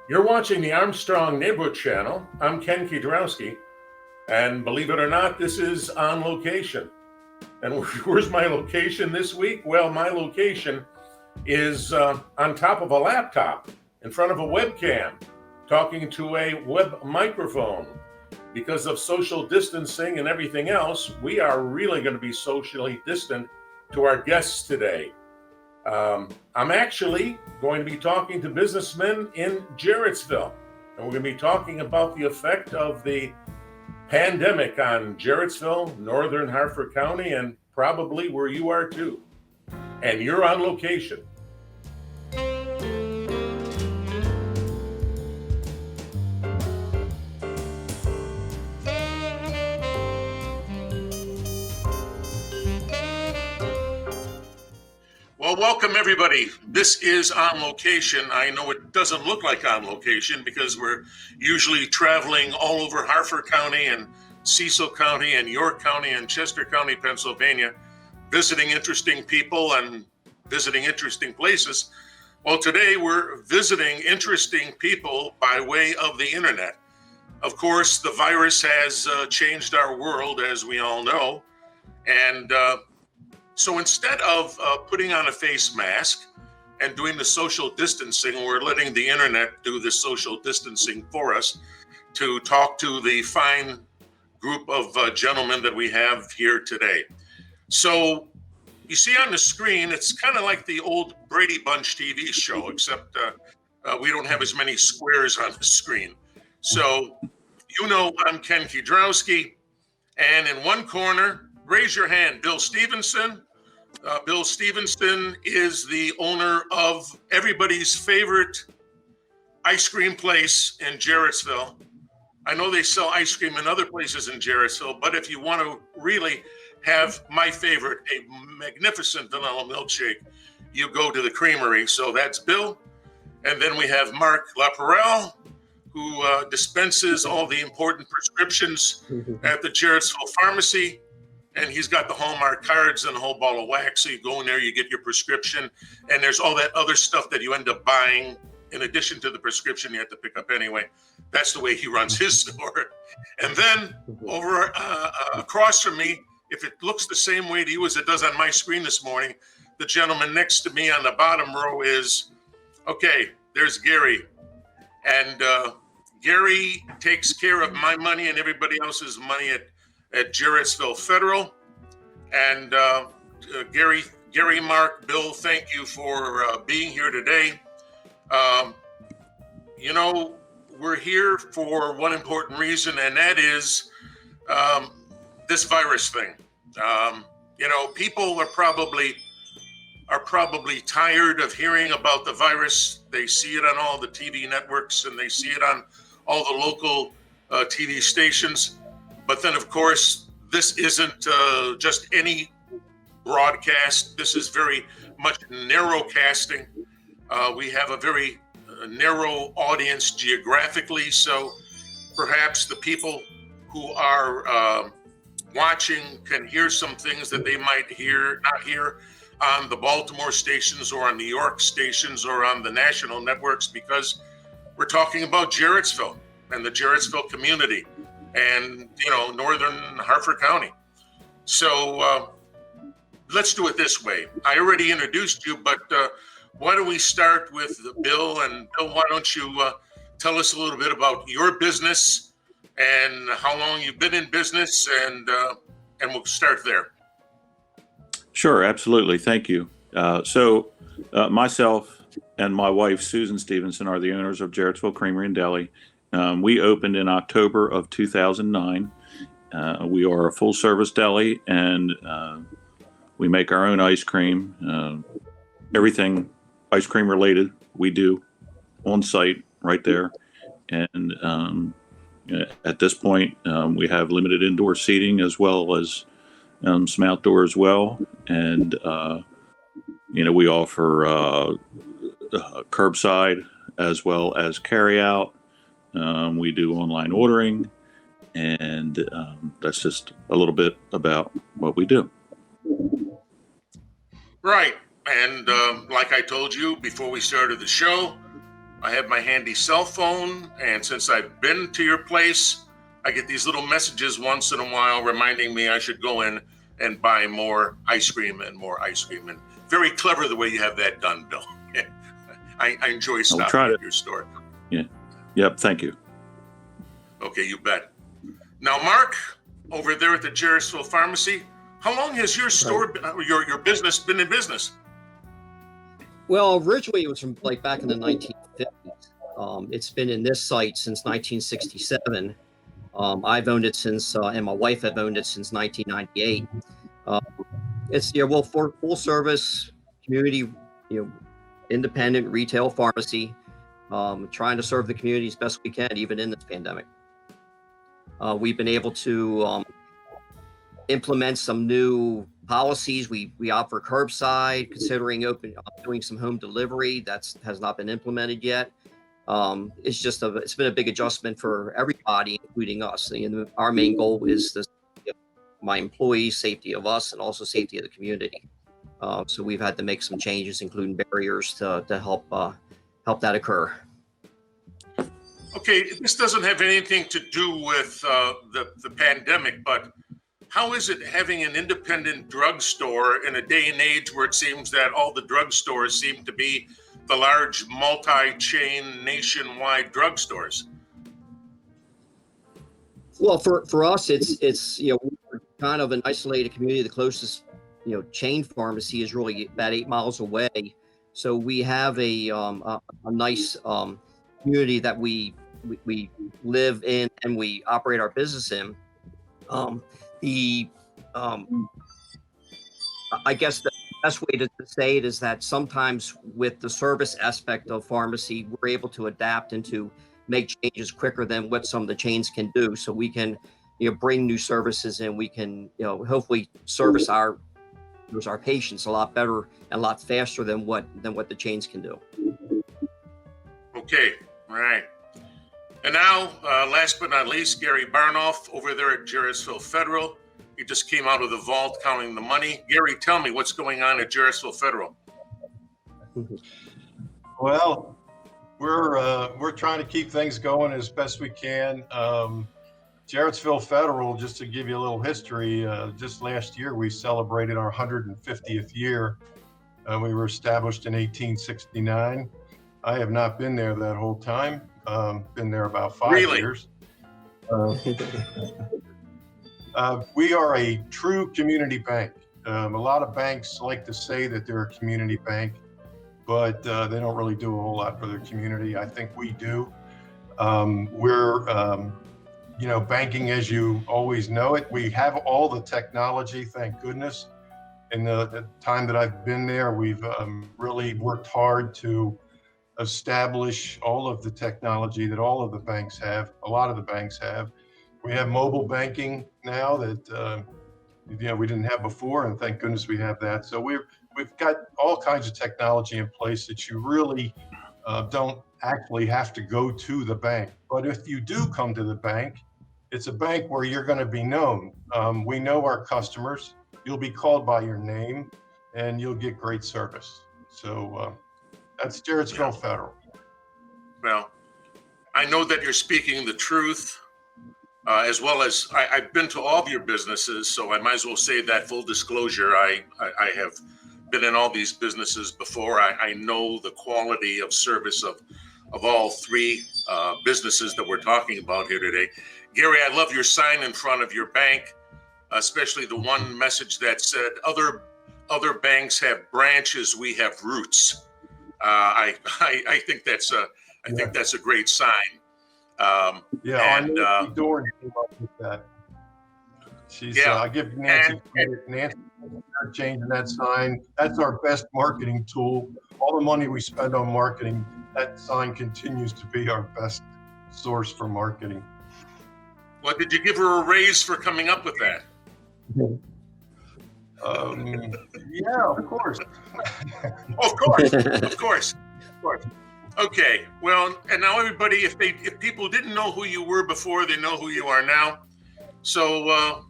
You're watching the Armstrong Neighborhood Channel. I'm Ken Kiedrowski, and believe it or not, this is On Location. And where's my location this week? Well, my location is on top of a laptop, in front of a webcam, talking to a web microphone. Because of social distancing and everything else, we are really going to be socially distant to our guests today. I'm actually going to be talking to businessmen in Jarrettsville, and we're going to be talking about the effect of the pandemic on Jarrettsville, northern Harford County, and probably where you are too. And you're on location. Well, welcome everybody. This is On Location. I know it doesn't look like On Location because we're usually traveling all over Harford County and Cecil County and York County and Chester County, Pennsylvania, visiting interesting people and visiting interesting places. Well, today we're visiting interesting people by way of the internet. Of course, the virus has changed our world, as we all know, and so instead of putting on a face mask and doing the social distancing, we're letting the internet do the social distancing for us to talk to the fine group of gentlemen that we have here today. So you see on the screen, it's kind of like the old Brady Bunch TV show, except we don't have as many squares on the screen. So, you know, I'm Ken Kiedrowski, and in one corner, raise your hand, Bill Stevenson. Bill Stevenson is the owner of everybody's favorite ice cream place in Jarrettsville. I know they sell ice cream in other places in Jarrettsville, but if you want to really have my favorite, a magnificent vanilla milkshake, you go to the Creamery. So that's Bill. And then we have Mark LaParelle, who dispenses all the important prescriptions at the Jarrettsville Pharmacy. And he's got the Hallmark cards and a whole ball of wax. So you go in there, you get your prescription, and there's all that other stuff that you end up buying in addition to the prescription you have to pick up anyway. That's the way he runs his store. And then over across from me, if it looks the same way to you as it does on my screen this morning, the gentleman next to me on the bottom row is, okay, there's Gary. And Gary takes care of my money and everybody else's money at Jarrettsville Federal. And Gary, Mark, Bill, thank you for being here today. You know, we're here for one important reason, and that is this virus thing. You know, people are probably tired of hearing about the virus. They see it on all the TV networks and they see it on all the local TV stations. But then, of course, this isn't just any broadcast. This is very much narrow casting. We have a very narrow audience geographically. So perhaps the people who are watching can hear some things that they might not hear on the Baltimore stations or on New York stations or on the national networks, because we're talking about Jarrettsville and the Jarrettsville community. And, you know, northern Harford County. So let's do it this way. I already introduced you, but why don't we start with Bill? And Bill, why don't you tell us a little bit about your business and how long you've been in business, and we'll start there. Sure, absolutely. Thank you. So myself and my wife, Susan Stevenson, are the owners of Jarrettsville Creamery and Deli. We opened in October of 2009. We are a full service deli, and we make our own ice cream. Everything ice cream related we do on site right there. And at this point, we have limited indoor seating as well as some outdoor as well. And, you know, we offer curbside as well as carry out. We do online ordering, and that's just a little bit about what we do. Right. And like I told you before we started the show, I have my handy cell phone, and since I've been to your place, I get these little messages once in a while reminding me I should go in and buy more ice cream and more ice cream. And very clever the way you have that done, Bill. I enjoy stopping at your store. Yeah. Yep. Thank you. Okay, you bet. Now, Mark, over there at the Jarrettsville Pharmacy, how long has your store, your business been in business? Well, originally it was from like back in the 1950s. It's been in this site since 1967. I've owned it since, and my wife have owned it since 1998. It's for full service community, independent retail pharmacy, trying to serve the community as best we can, even in this pandemic. We've been able to implement some new policies. We offer curbside, considering doing some home delivery. Has not been implemented yet. It's been a big adjustment for everybody, including us. Our main goal is my employees' safety of us, and also safety of the community. So we've had to make some changes, including barriers to help that occur. Okay, this doesn't have anything to do with the pandemic, but how is it having an independent drugstore in a day and age where it seems that all the drugstores seem to be the large multi-chain nationwide drugstores? Well, for us, it's we're kind of an isolated community. The closest chain pharmacy is really about 8 miles away. So we have a nice community that we live in and we operate our business in. I guess the best way to say it is that sometimes with the service aspect of pharmacy, we're able to adapt and to make changes quicker than what some of the chains can do. So we can, bring new services in. We can, hopefully service our patients a lot better and a lot faster than what the chains can do. Okay, all right. And now, last but not least, Gary Barnoff over there at Jarrettsville Federal. He just came out of the vault counting the money. Gary, tell me what's going on at Jarrettsville Federal. Well, we're trying to keep things going as best we can. Jarrettsville Federal, just to give you a little history, just last year we celebrated our 150th year. We were established in 1869. I have not been there that whole time. Been there about 5 years. We are a true community bank. A lot of banks like to say that they're a community bank, but they don't really do a whole lot for their community. I think we do. We're, banking as you always know it. We have all the technology, thank goodness. In the time that I've been there, we've really worked hard to establish all of the technology that all of the banks have, a lot of the banks have. We have mobile banking now that we didn't have before, and thank goodness we have that. So we've got all kinds of technology in place that you really don't actually have to go to the bank. But if you do come to the bank, it's a bank where you're going to be known. We know our customers. You'll be called by your name, and you'll get great service. So that's Jarrettsville Federal. Well, I know that you're speaking the truth, as well as I've been to all of your businesses, so I might as well say that full disclosure. I have been in all these businesses before. I know the quality of service of all three businesses that we're talking about here today. Gary, I love your sign in front of your bank, especially the one message that said, other banks have branches, we have roots. I think that's a great sign. Nancy Dorn came up with that. I give Nancy credit. Nancy changing that sign. That's our best marketing tool. All the money we spend on marketing, that sign continues to be our best source for marketing. Well, did you give her a raise for coming up with that? Yeah, of course. Of course. Okay. Well, and now everybody, if people didn't know who you were before, they know who you are now. So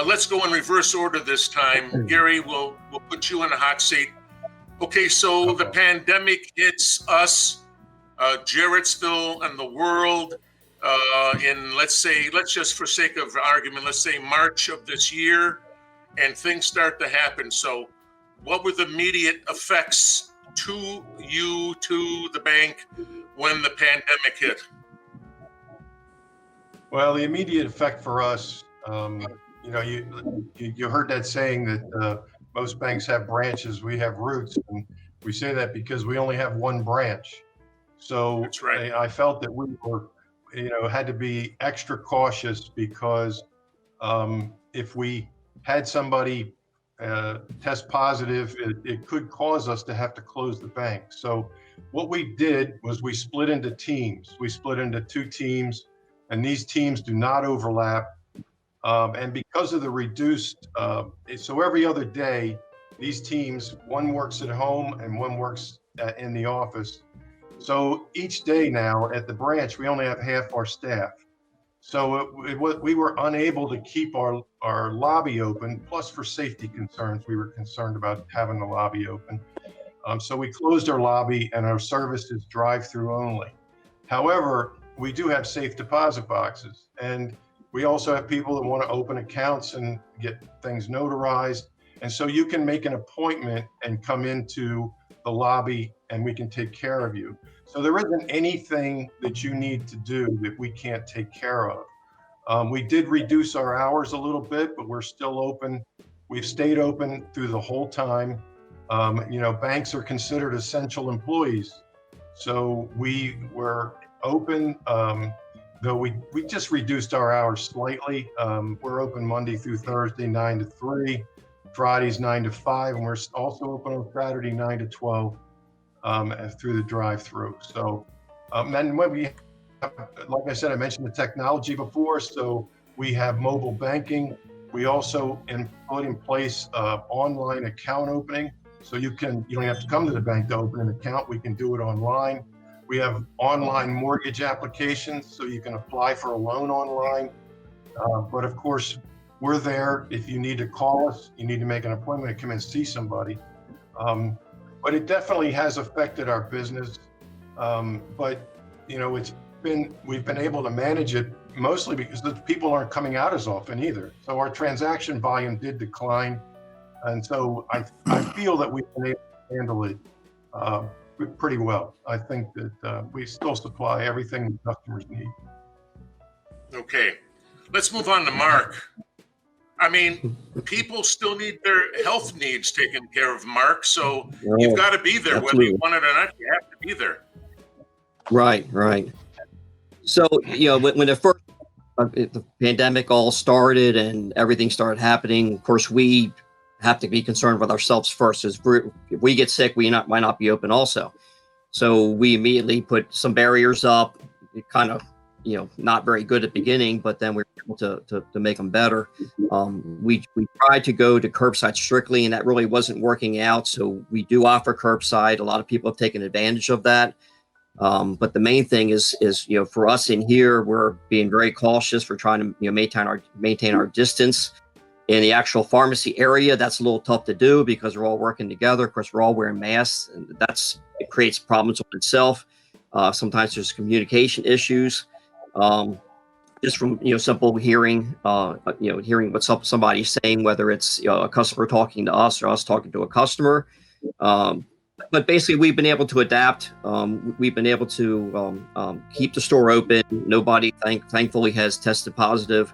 let's go in reverse order this time. Gary, we'll put you in a hot seat. Okay. So the pandemic hits us Jarrettsville and the world in, let's just for sake of argument, let's say March of this year, and things start to happen. So what were the immediate effects to you, to the bank, when the pandemic hit? Well, the immediate effect for us, you heard that saying that most banks have branches, we have roots, and we say that because we only have one branch. So That's right. I felt that we were, had to be extra cautious because if we had somebody test positive, it could cause us to have to close the bank. So what we did was we split into teams. We split into 2 teams, and these teams do not overlap. And because of the reduced, so every other day, these teams, one works at home and one works in the office. So each day now at the branch, we only have half our staff. So we were unable to keep our lobby open. Plus, for safety concerns, we were concerned about having the lobby open. So we closed our lobby, and our service is drive-through only. However, we do have safe deposit boxes, and we also have people that want to open accounts and get things notarized. And so you can make an appointment and come into the lobby, and we can take care of you. So there isn't anything that you need to do that we can't take care of. We did reduce our hours a little bit, but we're still open. We've stayed open through the whole time. Banks are considered essential employees. So we were open, though we just reduced our hours slightly. We're open Monday through Thursday, 9 to 3, Fridays, 9 to 5, and we're also open on Saturday, 9 to 12. Through the drive-through. So, and when we have, like I said, I mentioned the technology before. So we have mobile banking. We also put in place online account opening. So you don't have to come to the bank to open an account. We can do it online. We have online mortgage applications, so you can apply for a loan online. But of course, we're there. If you need to call us, you need to make an appointment to come and see somebody. But it definitely has affected our business. But we've been able to manage it mostly because the people aren't coming out as often either. So our transaction volume did decline. And so I feel that we've been able to handle it pretty well. I think that we still supply everything the customers need. Okay, let's move on to Mark. I mean, people still need their health needs taken care of, Mark. So you've got to be there, Absolutely. whether you want it or not. You have to be there. Right. So, when the pandemic all started and everything started happening, of course, we have to be concerned with ourselves first. If we get sick, we might not be open also. So we immediately put some barriers up. It kind of, not very good at the beginning, but then we were able to make them better. We tried to go to curbside strictly, and that really wasn't working out. So we do offer curbside. A lot of people have taken advantage of that. But the main thing is for us in here, we're being very cautious. We're trying to maintain our distance. In the actual pharmacy area, that's a little tough to do because we're all working together. Of course, we're all wearing masks, and it creates problems with itself. Sometimes there's communication issues. Just from simple hearing what somebody's saying, whether it's a customer talking to us or us talking to a customer. But basically, we've been able to adapt. We've been able to keep the store open. Nobody, thankfully, has tested positive.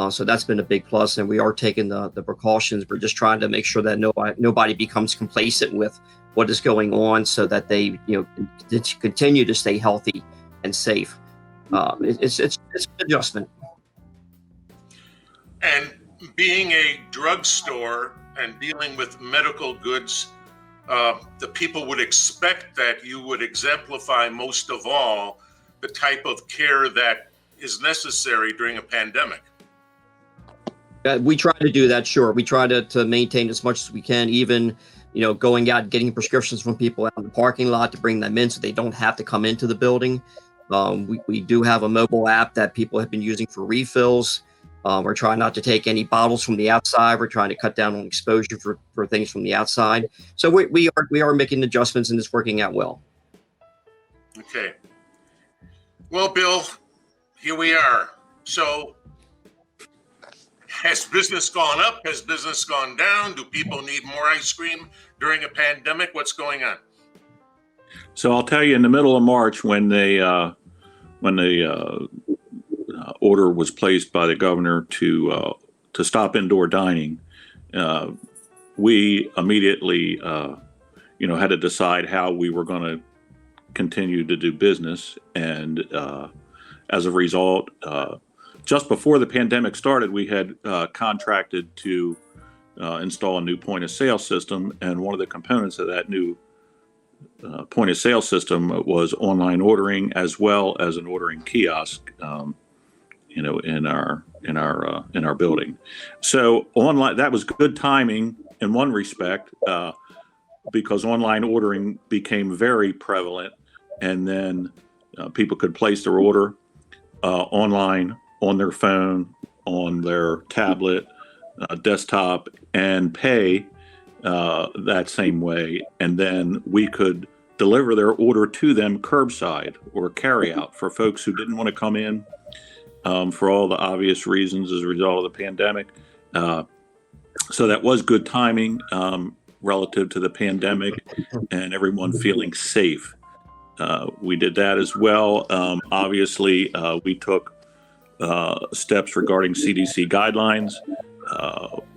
So that's been a big plus, and we are taking the precautions. We're just trying to make sure that nobody becomes complacent with what is going on, so that they continue to stay healthy and safe. It's an adjustment. And being a drugstore and dealing with medical goods, the people would expect that you would exemplify most of all the type of care that is necessary during a pandemic. We try to do that, sure. We try to maintain as much as we can, even going out and getting prescriptions from people out in the parking lot to bring them in so they don't have to come into the building. We do have a mobile app that people have been using for refills. We're trying not to take any bottles from the outside. We're trying to cut down on exposure for things from the outside. So we are making adjustments, and it's working out well. Okay. Well, Bill, here we are. So has business gone up? Has business gone down? Do people need more ice cream during a pandemic? What's going on? So I'll tell you, in the middle of March, when the order was placed by the governor to stop indoor dining, we immediately had to decide how we were going to continue to do business, and as a result, just before the pandemic started, we had contracted to install a new point of sale system, and one of the components of that new point of sale system was online ordering as well as an ordering kiosk, in our building. So online, that was good timing in one respect, because online ordering became very prevalent, and then people could place their order online on their phone, on their tablet, desktop, and pay that same way. And then we could deliver their order to them curbside or carry out for folks who didn't want to come in for all the obvious reasons as a result of the pandemic. So that was good timing relative to the pandemic and everyone feeling safe. We did that as well. Obviously, we took steps regarding CDC guidelines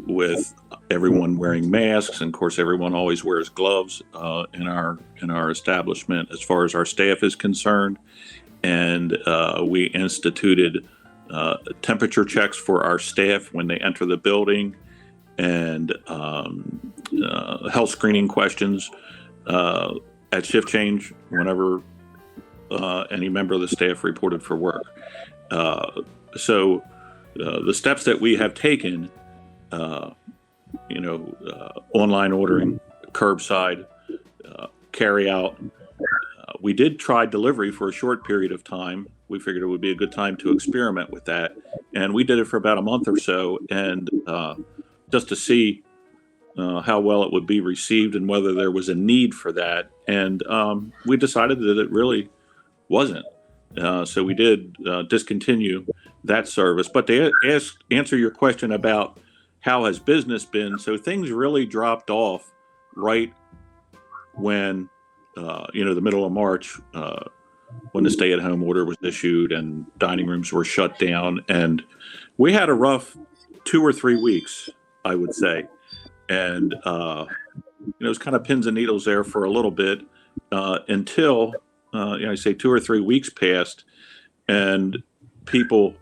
with everyone wearing masks, and of course, everyone always wears gloves in our establishment as far as our staff is concerned. And we instituted temperature checks for our staff when they enter the building, and health screening questions at shift change whenever any member of the staff reported for work. So the steps that we have taken, online ordering, curbside, carry out. We did try delivery for a short period of time. We figured it would be a good time to experiment with that. And we did it for about a month or so, and just to see how well it would be received and whether there was a need for that. And we decided that it really wasn't. So we did discontinue that service. But to answer your question about how has business been, so things really dropped off right when, the middle of March, when the stay-at-home order was issued and dining rooms were shut down. And we had a rough 2 or 3 weeks, I would say. And, it was kind of pins and needles there for a little bit until, I say 2 or 3 weeks passed, and people,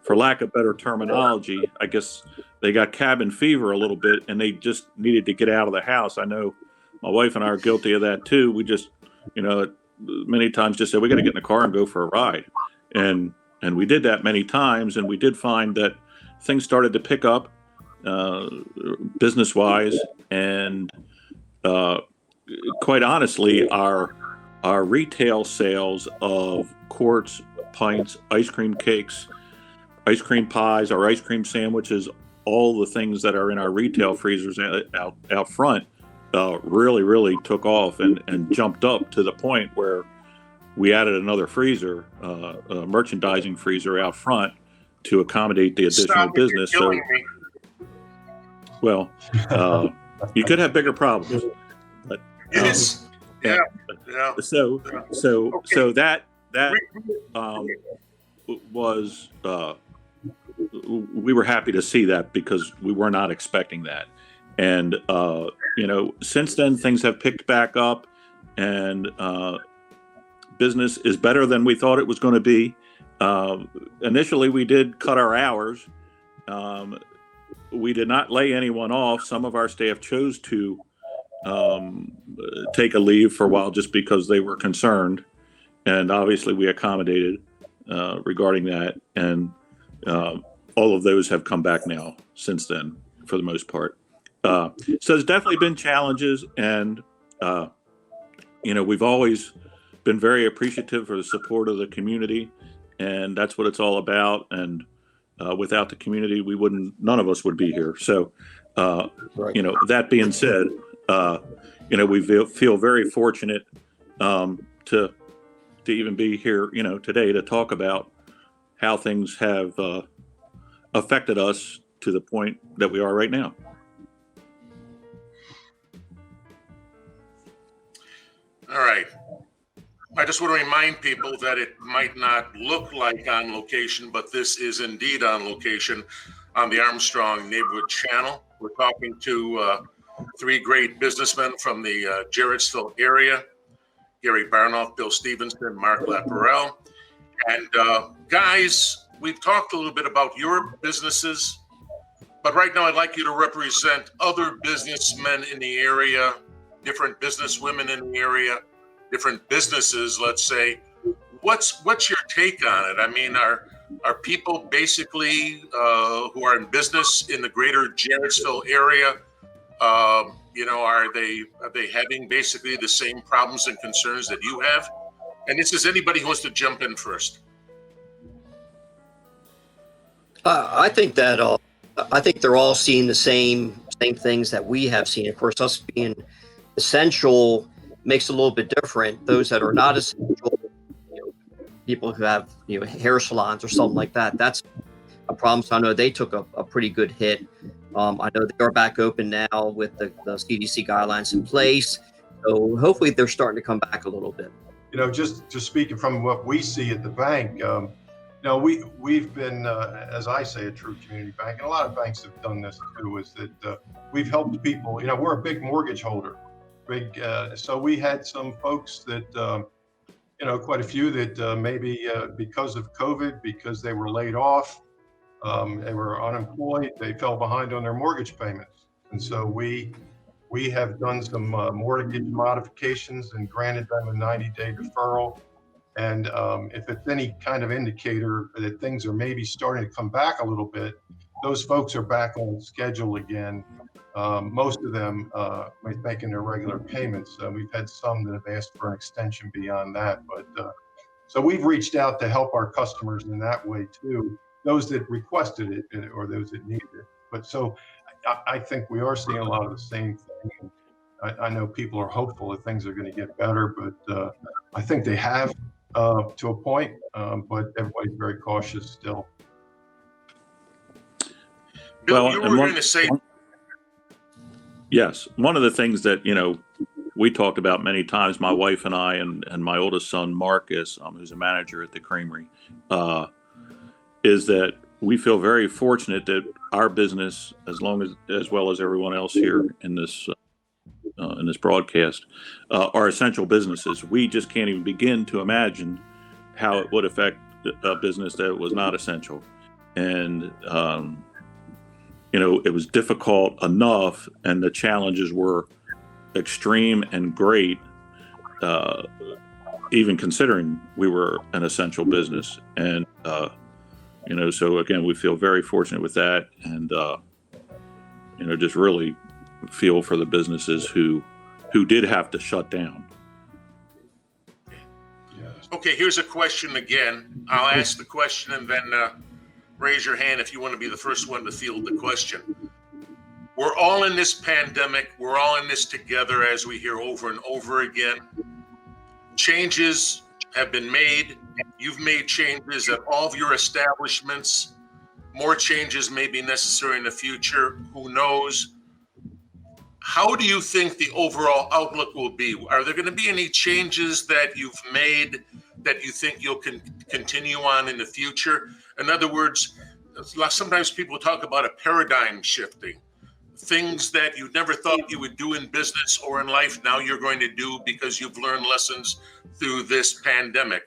for lack of better terminology, I guess they got cabin fever a little bit, and they just needed to get out of the house. I know my wife and I are guilty of that too. We just, many times just said, we got to get in the car and go for a ride. And we did that many times, and we did find that things started to pick up business-wise, and quite honestly, our retail sales of quarts, pints, ice cream cakes, ice cream pies, our ice cream sandwiches, all the things that are in our retail freezers out front really took off and jumped up to the point where we added another freezer, a merchandising freezer out front to accommodate the additional business. So, well, you could have bigger problems. But, Yes. Yeah. So that was we were happy to see that because we were not expecting that. And since then things have picked back up, and business is better than we thought it was going to be. Initially, we did cut our hours. We did not lay anyone off. Some of our staff chose to take a leave for a while just because they were concerned, and obviously we accommodated regarding that, and all of those have come back now since then for the most part. So there's definitely been challenges, and we've always been very appreciative for the support of the community, and that's what it's all about. And without the community, none of us would be here. So Right. That being said, we feel very fortunate to to even be here, today to talk about how things have affected us to the point that we are right now. All right. I just want to remind people that it might not look like on location, but this is indeed on location on the Armstrong Neighborhood Channel. We're talking to three great businessmen from the Jarrettsville area: Gary Barnoff, Bill Stevenson, Mark Laparelle. And guys, we've talked a little bit about your businesses, but right now I'd like you to represent other businessmen in the area, different businesswomen in the area, different businesses, let's say. What's your take on it? I mean, are people basically who are in business in the greater Jarrettsville area, are they having basically the same problems and concerns that you have? And this is anybody who wants to jump in first. I think that I think they're all seeing the same things that we have seen. Of course, us being essential makes it a little bit different. Those that are not essential, people who have hair salons or something like that, that's a problem. So I know they took a pretty good hit. I know they are back open now with the CDC guidelines in place. So hopefully they're starting to come back a little bit. Just speaking from what we see at the bank, we've been, as I say, a true community bank, and a lot of banks have done this too, is that we've helped people. We're a big mortgage holder. So we had some folks that, quite a few that maybe because of COVID, because they were laid off, they were unemployed, they fell behind on their mortgage payments. And so we have done some mortgage modifications and granted them a 90-day deferral. And if it's any kind of indicator that things are maybe starting to come back a little bit, those folks are back on schedule again. Most of them making their regular payments. We've had some that have asked for an extension beyond that. But so we've reached out to help our customers in that way too, those that requested it or those that needed it. But so I think we are seeing a lot of the same thing. I know people are hopeful that things are going to get better, but I think they have to a point, but everybody's very cautious still. Bill, you were going to say... Yes. One of the things that, we talked about many times, my wife and I, and my oldest son, Marcus, who's a manager at the Creamery, is that we feel very fortunate that our business, as well as everyone else here in this broadcast, are essential businesses. We just can't even begin to imagine how it would affect a business that was not essential. And, it was difficult enough, and the challenges were extreme and great, even considering we were an essential business. And, so again, we feel very fortunate with that, and, just really feel for the businesses who did have to shut down. Okay, here's a question again. I'll ask the question and then raise your hand if you want to be the first one to field the question. We're all in this pandemic. We're all in this together, as we hear over and over again. Changes have been made. You've made changes at all of your establishments. More changes may be necessary in the future. Who knows? How do you think the overall outlook will be? Are there going to be any changes that you've made that you think you'll continue on in the future? In other words, sometimes people talk about a paradigm shifting. Things that you never thought you would do in business or in life, now you're going to do because you've learned lessons through this pandemic.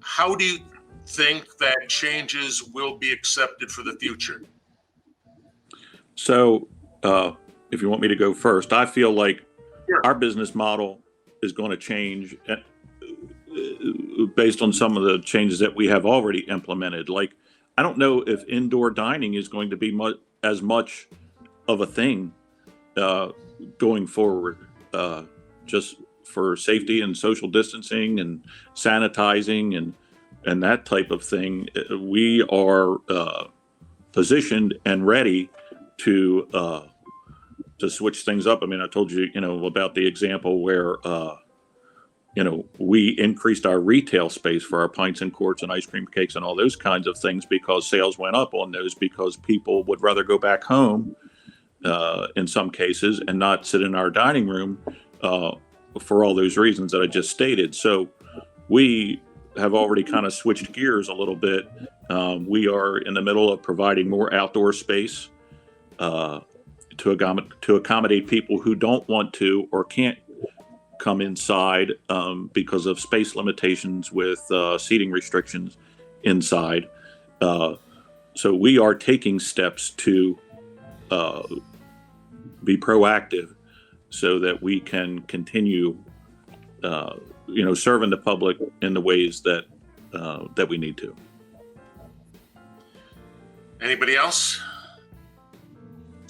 How do you think that changes will be accepted for the future? So, if you want me to go first, I feel like Sure. Our business model is going to change based on some of the changes that we have already implemented. Like, I don't know if indoor dining is going to be as much of a thing going forward, just for safety and social distancing and sanitizing and that type of thing. We are positioned and ready to switch things up. I mean, I told you, about the example where we increased our retail space for our pints and quarts and ice cream cakes and all those kinds of things because sales went up on those because people would rather go back home in some cases and not sit in our dining room for all those reasons that I just stated. So we have already kind of switched gears a little bit. We are in the middle of providing more outdoor space to accommodate people who don't want to or can't come inside because of space limitations with seating restrictions inside. So we are taking steps to be proactive so that we can continue, serving the public in the ways that we need to. Anybody else?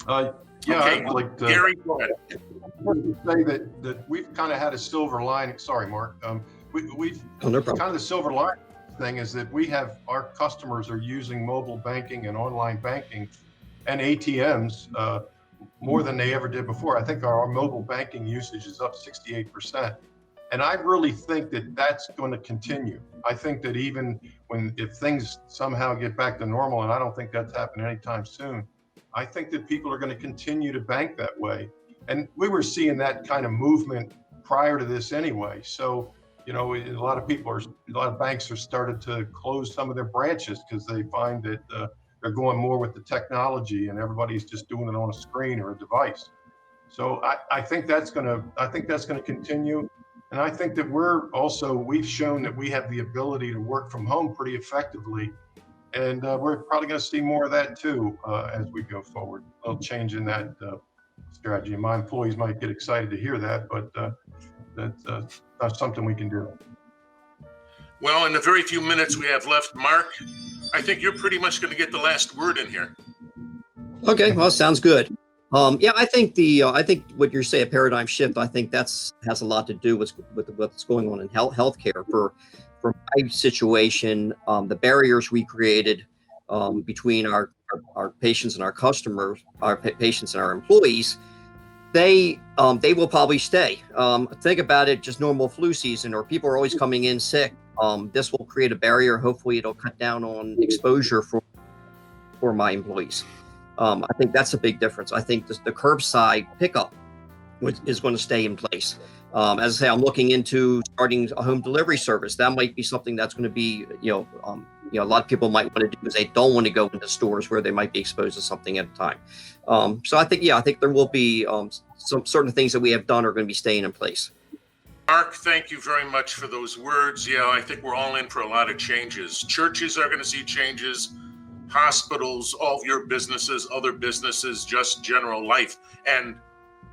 Yeah, Okay. I'd like to Gary, go ahead. say that we've kind of had a silver lining. Sorry, Mark. We've Oh, no problem. kind of the silver lining thing is that our customers are using mobile banking and online banking and ATMs more than they ever did before. I think our mobile banking usage is up 68%. And I really think that that's going to continue. I think that even if things somehow get back to normal, and I don't think that's happening anytime soon, I think that people are going to continue to bank that way. And we were seeing that kind of movement prior to this anyway. So, a lot of banks are started to close some of their branches because they find that they're going more with the technology and everybody's just doing it on a screen or a device. So I think that's going to continue. And I think that we've shown that we have the ability to work from home pretty effectively. And we're probably going to see more of that too as we go forward. A little change in that strategy. My employees might get excited to hear that, but that's something we can do. Well, in the very few minutes we have left, Mark, I think you're pretty much going to get the last word in here. Okay, well, sounds good. I think what you're saying, a paradigm shift, I think has a lot to do with what's going on in healthcare. For my situation, the barriers we created between our patients and our customers, our patients and our employees, they will probably stay. Think about it, just normal flu season, or people are always coming in sick. This will create a barrier. Hopefully, it'll cut down on exposure for my employees. I think that's a big difference. I think the curbside pickup is going to stay in place. As I say, I'm looking into starting a home delivery service. That might be something that's going to be, a lot of people might want to do is they don't want to go into stores where they might be exposed to something at a time. So I think there will be some certain things that we have done are going to be staying in place. Mark, thank you very much for those words. Yeah, I think we're all in for a lot of changes. Churches are going to see changes. Hospitals, all of your businesses, other businesses, just general life. And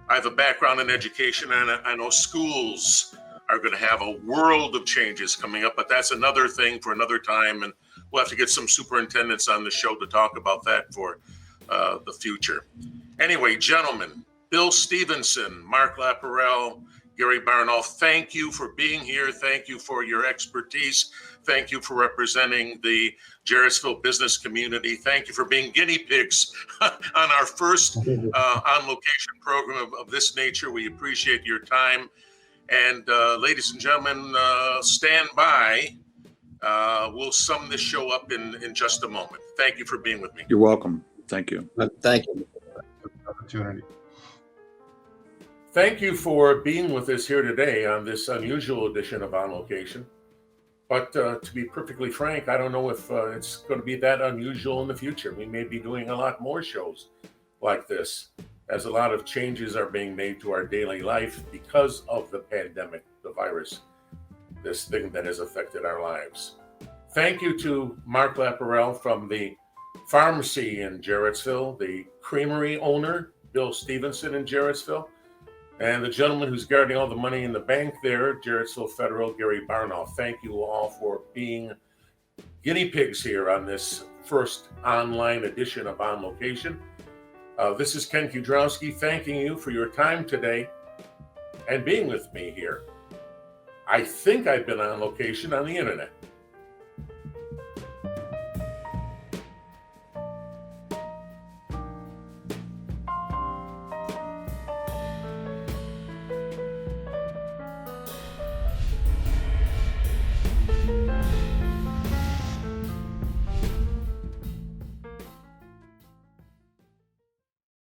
I have a background in education, and I know schools are going to have a world of changes coming up, but that's another thing for another time. And we'll have to get some superintendents on the show to talk about that for the future. Anyway, gentlemen, Bill Stevenson, Mark Laparelle, Gary Barnoff, thank you for being here. Thank you for your expertise. Thank you for representing the Jarrettsville business community. Thank you for being guinea pigs on our first on-location program of this nature. We appreciate your time. And ladies and gentlemen, stand by. We'll sum this show up in just a moment. Thank you for being with me. You're welcome. Thank you. Thank you. Opportunity. Thank you for being with us here today on this unusual edition of On Location. But to be perfectly frank, I don't know if it's going to be that unusual in the future. We may be doing a lot more shows like this, as a lot of changes are being made to our daily life because of the pandemic, the virus, this thing that has affected our lives. Thank you to Mark Laparelle from the pharmacy in Jarrettsville, the creamery owner, Bill Stevenson in Jarrettsville, and the gentleman who's guarding all the money in the bank there, Jarrettsville Federal, Gary Barnoff. Thank you all for being guinea pigs here on this first online edition of On Location. This is Ken Kiedrowski thanking you for your time today and being with me here. I think I've been on location on the internet.